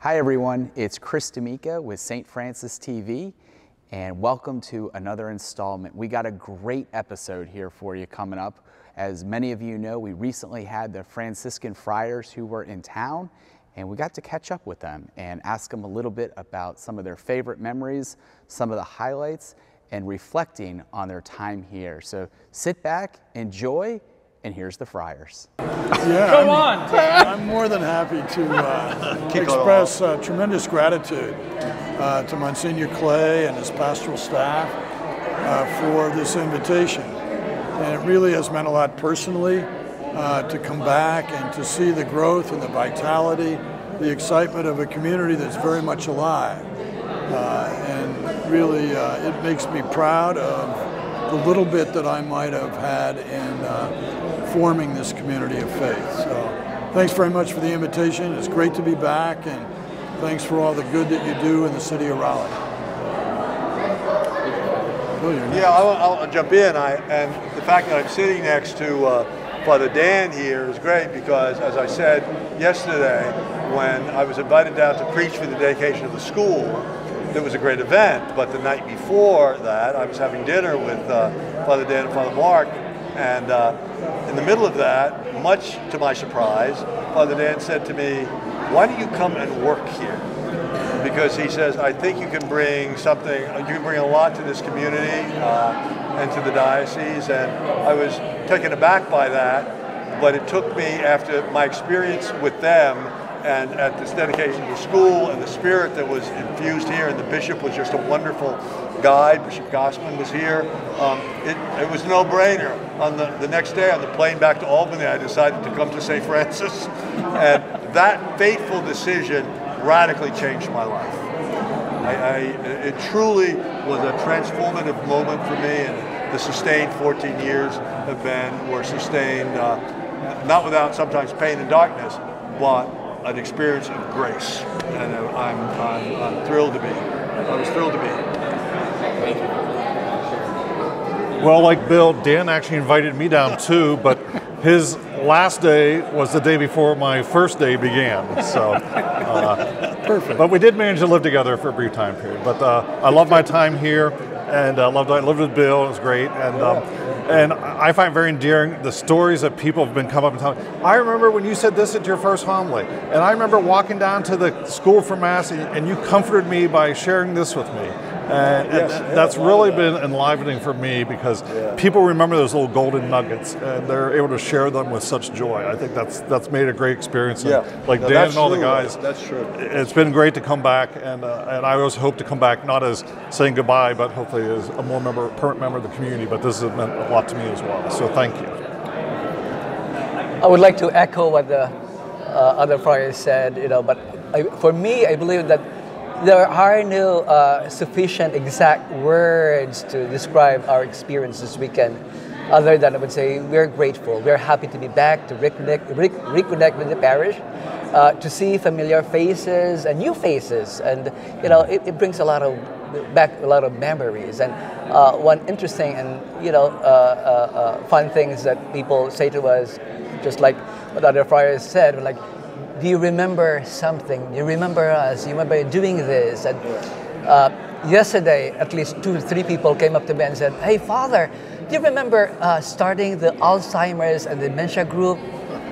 Hi everyone, it's Chris D'Amica with St. Francis TV, and welcome to another installment. We got a great episode here for you coming up. As many of you know, we recently had the Franciscan Friars who were in town, and we got to catch up with them and ask them a little bit about some of their favorite memories, some of the highlights, and reflecting on their time here. So sit back, enjoy, and here's the Friars. Yeah, Come on! I'm more than happy to express tremendous gratitude to Monsignor Clay and his pastoral staff for this invitation. And it really has meant a lot personally to come back and to see the growth and the vitality, the excitement of a community that's very much alive. And really, it makes me proud of the little bit that I might have had in forming this community of faith. So thanks very much for the invitation. It's great to be back, and thanks for all the good that you do in the city of Raleigh. Yeah, I'll jump in. And the fact that I'm sitting next to Father Dan here is great because, as I said yesterday, when I was invited down to preach for the dedication of the school, it was a great event. But the night before that, I was having dinner with Father Dan and Father Mark, and in the middle of that, much to my surprise, Father Dan said to me, "Why don't you come and work here?" Because he says, "I think you can bring something, you can bring a lot to this community and to the diocese." And I was taken aback by that, but it took me, after my experience with them and at this dedication to the school and the spirit that was infused here, and the bishop was just a wonderful guide. Bishop Gossman was here. It was a no-brainer. On the next day, on the plane back to Albany, I decided to come to St. Francis, and that fateful decision radically changed my life. It truly was a transformative moment for me, and the sustained 14 years were sustained, not without sometimes pain and darkness, but an experience of grace, and I'm thrilled to be. I was thrilled to be here. Thank you. Well, like Bill, Dan actually invited me down too, but his last day was the day before my first day began. So, perfect. But we did manage to live together for a brief time period. But I love my time here, and I lived with Bill. It was great, and I find very endearing the stories that people have been coming up and telling. I remember when you said this at your first homily, and I remember walking down to the school for Mass, and you comforted me by sharing this with me. And that's really been enlivening for me, because people remember those little golden nuggets, and they're able to share them with such joy. I think that's made a great experience. And like Dan and all the guys, that's true. It's been great to come back, and I always hope to come back not as saying goodbye, but hopefully as a more permanent member of the community. But this has meant a lot to me as well. So thank you. I would like to echo what the other friars said. But for me, I believe that there are no sufficient exact words to describe our experience this weekend, other than I would say we're grateful. We're happy to be back, to reconnect with the parish, to see familiar faces and new faces, and it brings back a lot of memories. And one interesting and fun things that people say to us, just like what other friars said, like, "Do you remember something? Do you remember us? You remember doing this?" And yesterday, at least 2 or 3 people came up to me and said, "Hey, Father, do you remember starting the Alzheimer's and dementia group?"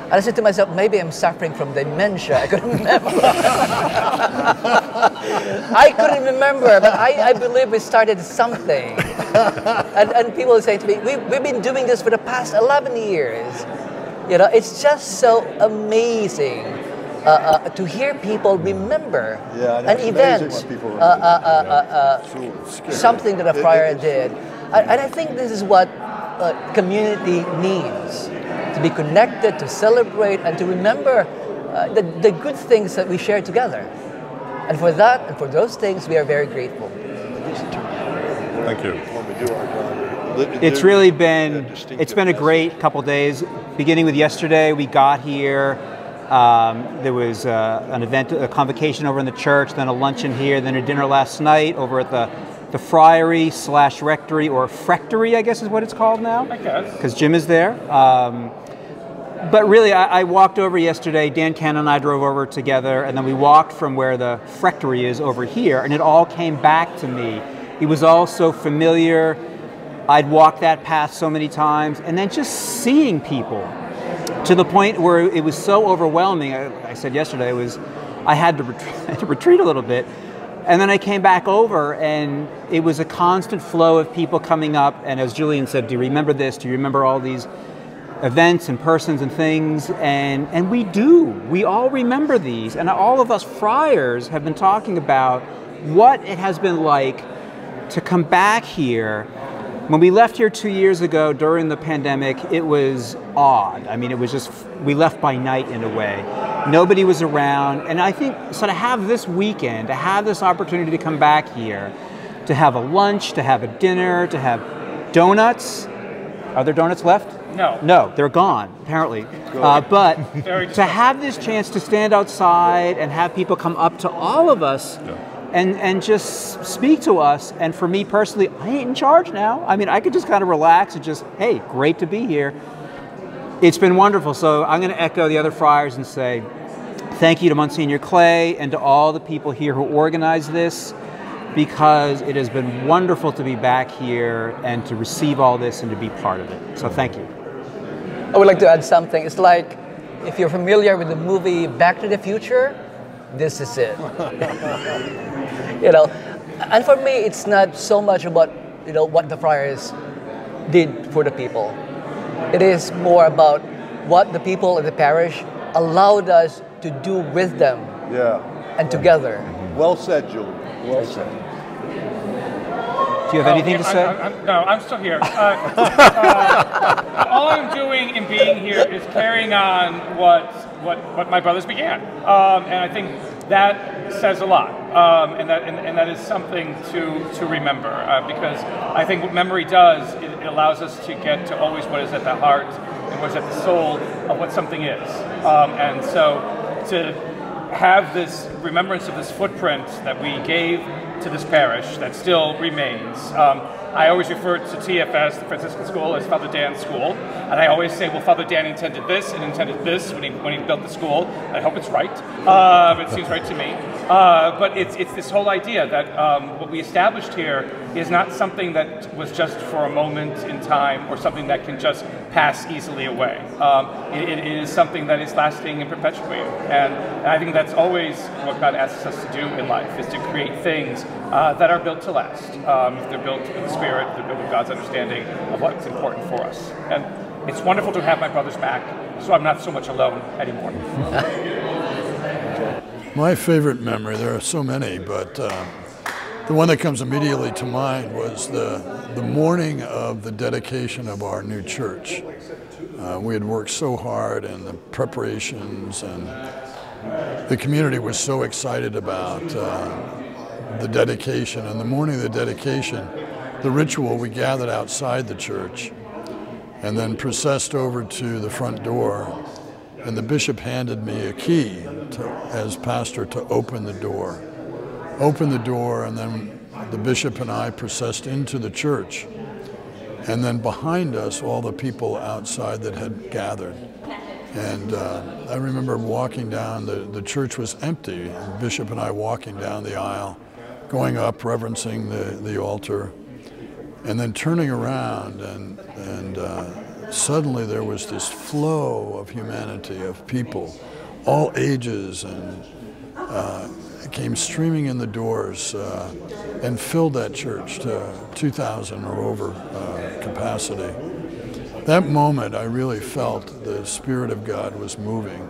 And I said to myself, maybe I'm suffering from dementia. I couldn't remember. I couldn't remember, but I believe we started something. And people say to me, we've been doing this for the past 11 years. It's just so amazing to hear people remember an event, something that a friar did. And I think this is what community needs, to be connected, to celebrate, and to remember the good things that we share together. And for that, and for those things, we are very grateful. Thank you. It's really been a great couple days. Beginning with yesterday, we got here. There was an event, a convocation over in the church, then a luncheon here, then a dinner last night over at the Friary / rectory, or frectory, I guess is what it's called now. I guess. Because Jim is there. But really, I walked over yesterday. Dan Cannon and I drove over together, and then we walked from where the rectory is over here, and it all came back to me. It was all so familiar. I'd walked that path so many times, and then just seeing people to the point where it was so overwhelming. I said yesterday, I had to retreat a little bit. And then I came back over, and it was a constant flow of people coming up. And as Julian said, do you remember this? Do you remember all these events and persons and things? And we do. We all remember these. And all of us friars have been talking about what it has been like to come back here. When we left here 2 years ago during the pandemic, it was odd. I mean, it was just, we left by night in a way. Nobody was around. And I think, so to have this weekend, to have this opportunity to come back here, to have a lunch, to have a dinner, to have donuts. Are there donuts left? No. No, they're gone, apparently. But to have this chance to stand outside and have people come up to all of us, and just speak to us. And for me personally, I ain't in charge now. I mean, I could just kind of relax and just, hey, great to be here. It's been wonderful. So I'm going to echo the other friars and say thank you to Monsignor Clay and to all the people here who organized this, because it has been wonderful to be back here and to receive all this and to be part of it. So thank you. I would like to add something. It's like, if you're familiar with the movie Back to the Future, this is it. You know, and for me, it's not so much about, you know, what the friars did for the people. It is more about what the people of the parish allowed us to do with them. And together. Well said, Julie. Well said. Do you have anything to say? No, I'm still here. All I'm doing in being here is carrying on what my brothers began, and I think that says a lot, and that is something to remember, because I think what memory does, it allows us to get to always what is at the heart and what is at the soul of what something is, and so to have this remembrance of this footprint that we gave to this parish that still remains. I always refer to TFS, the Franciscan School, as Father Dan's school, and I always say, well, Father Dan intended this and intended this when he built the school. I hope it's right. It seems right to me. But it's this whole idea that what we established here is not something that was just for a moment in time or something that can just pass easily away. It is something that is lasting and perpetuating. And I think that's always what God asks us to do in life, is to create things that are built to last. If they're built with the Spirit, they're built with God's understanding of what's important for us. And it's wonderful to have my brothers back, so I'm not so much alone anymore. My favorite memory, there are so many, but the one that comes immediately to mind was the morning of the dedication of our new church. We had worked so hard in the preparations, and the community was so excited about the dedication. And the morning of the dedication, the ritual, we gathered outside the church and then processed over to the front door, and the bishop handed me a key as pastor to open the door. And then the bishop and I processed into the church, and then behind us all the people outside that had gathered. And I remember walking down, the church was empty, and the bishop and I walking down the aisle, going up, reverencing the altar, and then turning around, and suddenly there was this flow of humanity, of people, all ages, and came streaming in the doors and filled that church to 2,000 or over capacity. That moment, I really felt the Spirit of God was moving,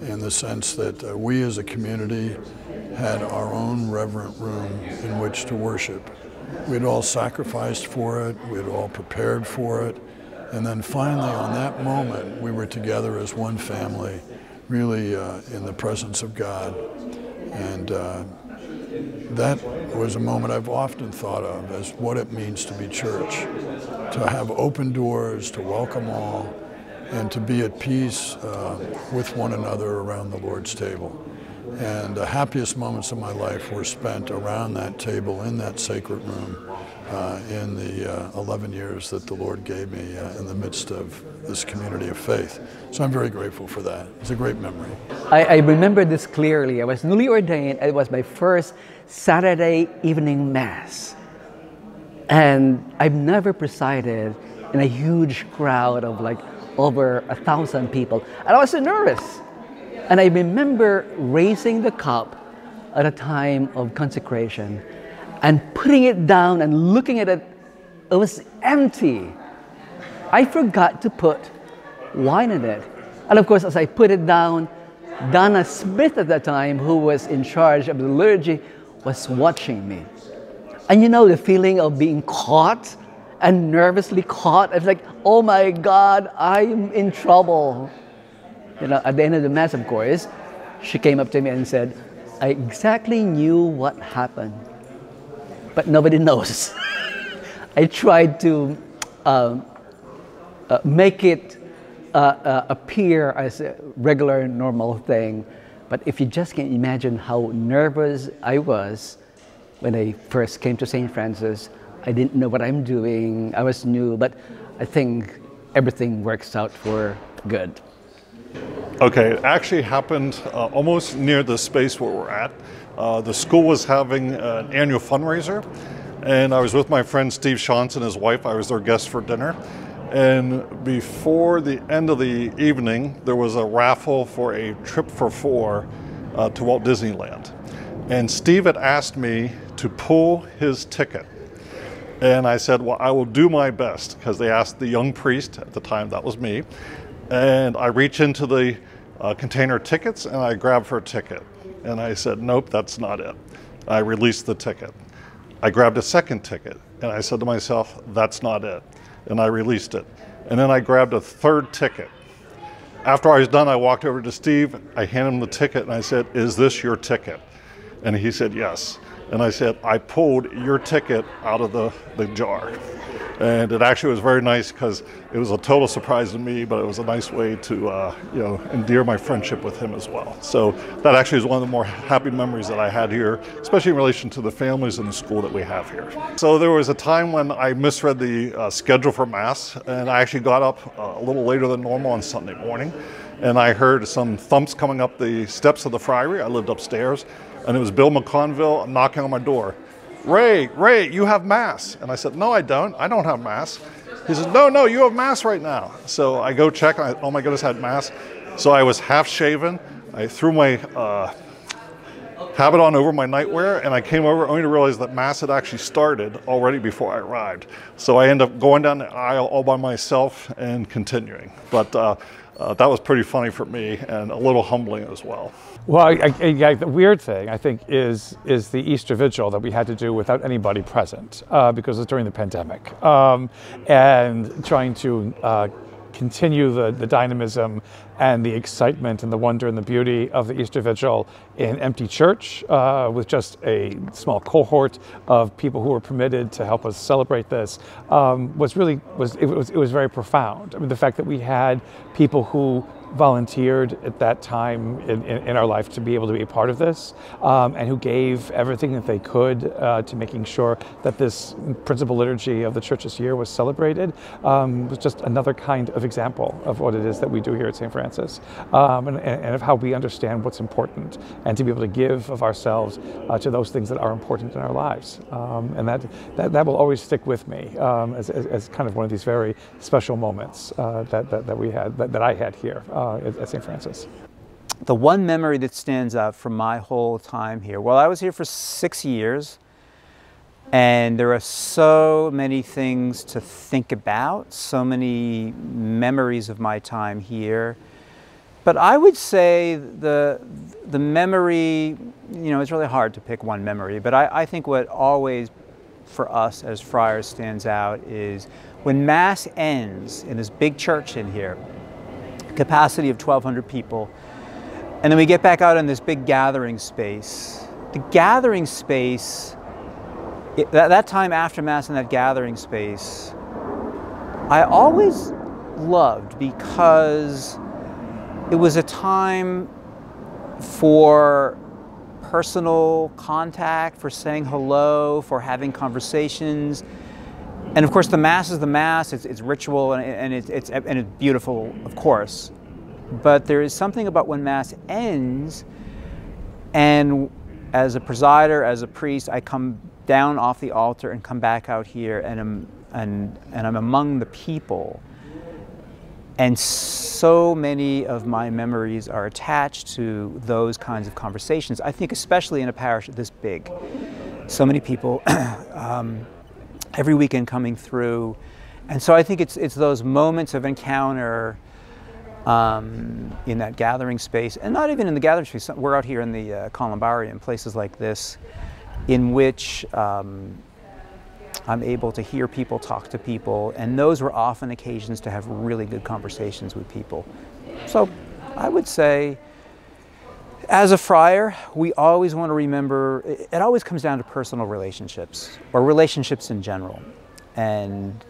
in the sense that we as a community had our own reverent room in which to worship. We'd all sacrificed for it, we'd all prepared for it, and then finally on that moment we were together as one family, really in the presence of God. And that was a moment I've often thought of as what it means to be church, to have open doors, to welcome all, and to be at peace with one another around the Lord's table. And the happiest moments of my life were spent around that table in that sacred room in the 11 years that the Lord gave me in the midst of this community of faith. So I'm very grateful for that. It's a great memory. I remember this clearly. I was newly ordained. It was my first Saturday evening Mass. And I've never presided in a huge crowd of like over 1,000 people. And I was so nervous. And I remember raising the cup at a time of consecration and putting it down and looking at it. It was empty. I forgot to put wine in it. And of course, as I put it down, Donna Smith at that time, who was in charge of the liturgy, was watching me. And you know the feeling of being caught and nervously caught? It's like, oh my God, I'm in trouble. You know, at the end of the Mass, of course, she came up to me and said, I exactly knew what happened, but nobody knows. I tried to make it appear as a regular, normal thing. But if you just can imagine how nervous I was when I first came to St. Francis, I didn't know what I'm doing. I was new, but I think everything works out for good. Okay, it actually happened almost near the space where we're at. The school was having an annual fundraiser, and I was with my friend Steve Shantz and his wife. I was their guest for dinner. And before the end of the evening, there was a raffle for a trip for four to Walt Disneyland. And Steve had asked me to pull his ticket. And I said, well, I will do my best, because they asked the young priest at the time, that was me. And I reached into the container of tickets and I grabbed her ticket. And I said, nope, that's not it. I released the ticket. I grabbed a second ticket and I said to myself, that's not it. And I released it. And then I grabbed a third ticket. After I was done, I walked over to Steve, I handed him the ticket and I said, is this your ticket? And he said, yes. And I said, I pulled your ticket out of the jar. And it actually was very nice because it was a total surprise to me, but it was a nice way to endear my friendship with him as well. So that actually is one of the more happy memories that I had here, especially in relation to the families in the school that we have here. So there was a time when I misread the schedule for Mass, and I actually got up a little later than normal on Sunday morning, and I heard some thumps coming up the steps of the Friary. I lived upstairs, and it was Bill McConville knocking on my door. Ray, you have Mass. And I said, no, I don't have Mass. He said, no, you have Mass right now. So I go check, and oh my goodness, I had Mass. So I was half shaven. I threw my habit on over my nightwear, and I came over only to realize that Mass had actually started already before I arrived. So I ended up going down the aisle all by myself and continuing. But that was pretty funny for me and a little humbling as well. Well, the weird thing, I think, is the Easter Vigil that we had to do without anybody present because it was during the pandemic. And trying to continue the dynamism and the excitement and the wonder and the beauty of the Easter Vigil in empty church with just a small cohort of people who were permitted to help us celebrate this was very profound. I mean, the fact that we had people who volunteered at that time in our life to be able to be a part of this and who gave everything that they could to making sure that this principal liturgy of the church this year was celebrated was just another kind of example of what it is that we do here at St. Francis and of how we understand what's important and to be able to give of ourselves to those things that are important in our lives. And that will always stick with me as kind of one of these very special moments that we had, that I had here at St. Francis. The one memory that stands out from my whole time here, well, I was here for 6 years, and there are so many things to think about, so many memories of my time here. But I would say the memory, it's really hard to pick one memory, but I think what always for us as Friars stands out is when Mass ends in this big church in here, capacity of 1,200 people, and then we get back out in this big gathering space. The gathering space, that time after Mass in that gathering space, I always loved because it was a time for personal contact, for saying hello, for having conversations. And of course, the Mass is the Mass. It's ritual and it's beautiful, of course. But there is something about when Mass ends, and as a presider, as a priest, I come down off the altar and come back out here, and I'm among the people. And so many of my memories are attached to those kinds of conversations. I think especially in a parish this big. So many people every weekend coming through. And so I think it's those moments of encounter in that gathering space, and not even in the gathering space. We're out here in the columbarium, places like this, in which I'm able to hear people, talk to people, and those were often occasions to have really good conversations with people. So I would say, as a friar, we always want to remember, it always comes down to personal relationships, or relationships in general. And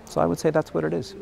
so I would say that's what it is.